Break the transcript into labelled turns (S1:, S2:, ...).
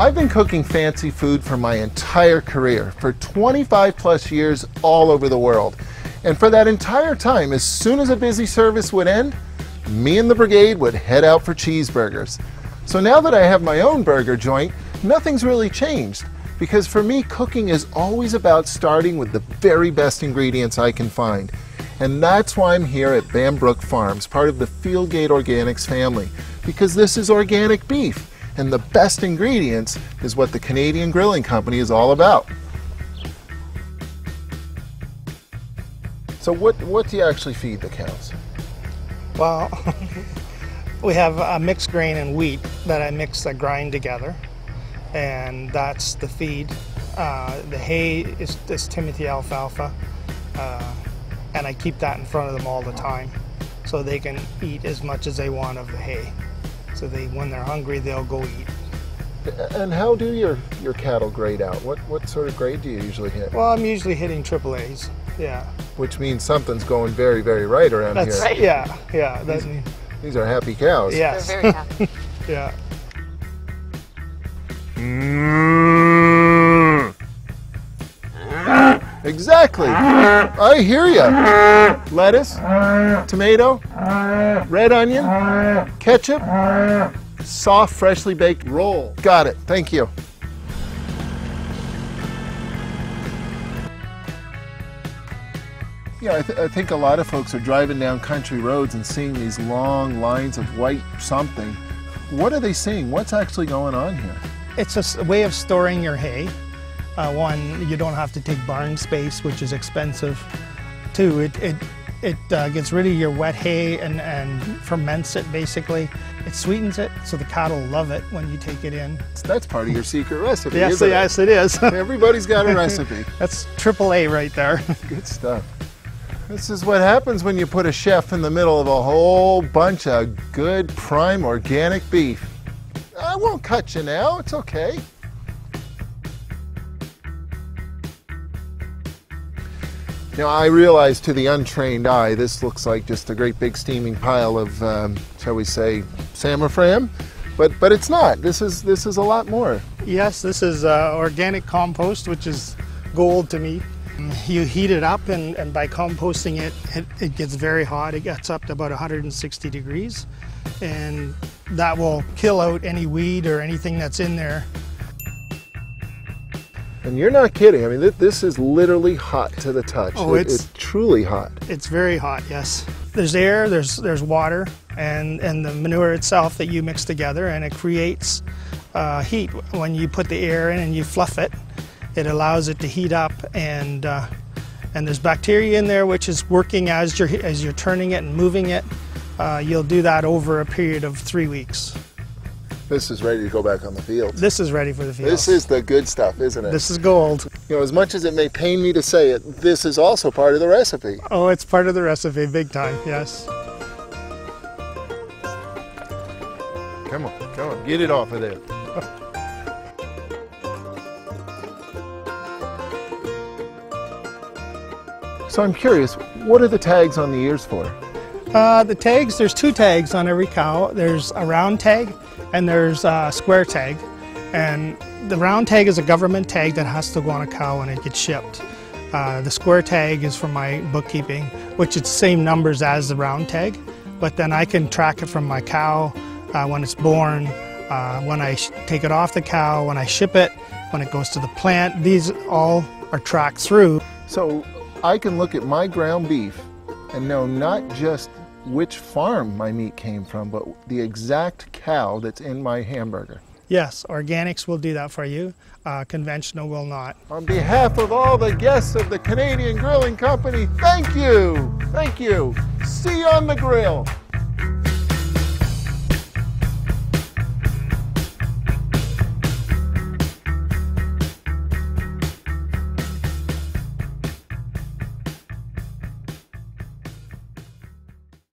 S1: I've been cooking fancy food for my entire career, for 25 plus years all over the world. And for that entire time, as soon as a busy service would end, me and the brigade would head out for cheeseburgers. So now that I have my own burger joint, nothing's really changed. Because for me, cooking is always about starting with the very best ingredients I can find. And that's why I'm here at Bambrook Farms, part of the Fieldgate Organics family. Because this is organic beef, and the best ingredients is what the Canadian Grilling Company is all about. So what do you actually feed the cows?
S2: Well, we have a mixed grain and wheat that I grind together, and that's the feed. The hay is Timothy alfalfa, and I keep that in front of them all the time so they can eat as much as they want of the hay. So when they're hungry, they'll go eat.
S1: And how do your cattle grade out? What sort of grade do you usually hit?
S2: Well, I'm usually hitting triple A's, yeah.
S1: Which means something's going very, very right around here.
S2: Right. Yeah.
S1: These are happy cows.
S2: Yes.
S3: They're very happy.
S2: Yeah.
S1: Exactly. I hear you. Lettuce, tomato, red onion, ketchup, soft, freshly baked roll. Got it. Thank you. Yeah, I think a lot of folks are driving down country roads and seeing these long lines of white something. What are they seeing? What's actually going on here?
S2: It's a way of storing your hay. One, you don't have to take barn space, which is expensive. Two, it gets rid of your wet hay and ferments it basically. It sweetens it, so the cattle love it when you take it in.
S1: That's part of your secret recipe,
S2: Yes,
S1: isn't it?
S2: yes, it is.
S1: Everybody's got a recipe.
S2: That's triple A right there.
S1: Good stuff. This is what happens when you put a chef in the middle of a whole bunch of good prime organic beef. I won't cut you now, it's okay. Now I realize to the untrained eye, this looks like just a great big steaming pile of, shall we say, samafram, but it's not. This is a lot more.
S2: Yes, this is organic compost, which is gold to me. You heat it up, and by composting it gets very hot. It gets up to about 160 degrees, and that will kill out any weed or anything that's in there.
S1: And you're not kidding. I mean, this is literally hot to the touch.
S2: Oh,
S1: it's truly hot.
S2: It's very hot, yes. There's air, there's water, and the manure itself that you mix together, and it creates heat. When you put the air in and you fluff it, it allows it to heat up, and there's bacteria in there which is working as you're turning it and moving it. You'll do that over a period of 3 weeks.
S1: This is ready to go back on the field.
S2: This is ready for the field.
S1: This is the good stuff, isn't it?
S2: This is gold.
S1: You know, as much as it may pain me to say it, this is also part of the recipe.
S2: Oh, it's part of the recipe, big time, yes.
S1: Come on, get it off of there. So I'm curious, what are the tags on the ears for?
S2: The tags, there's 2 tags on every cow. There's a round tag and there's a square tag. And the round tag is a government tag that has to go on a cow when it gets shipped. The square tag is for my bookkeeping, which is the same numbers as the round tag, but then I can track it from my cow when it's born, when I take it off the cow, when I ship it, when it goes to the plant. These all are tracked through.
S1: So I can look at my ground beef and know not just which farm my meat came from, but the exact cow that's in my hamburger.
S2: Yes, organics will do that for you. Conventional will not.
S1: On behalf of all the guests of the Canadian Grilling Company, thank you. Thank you. See you on the grill.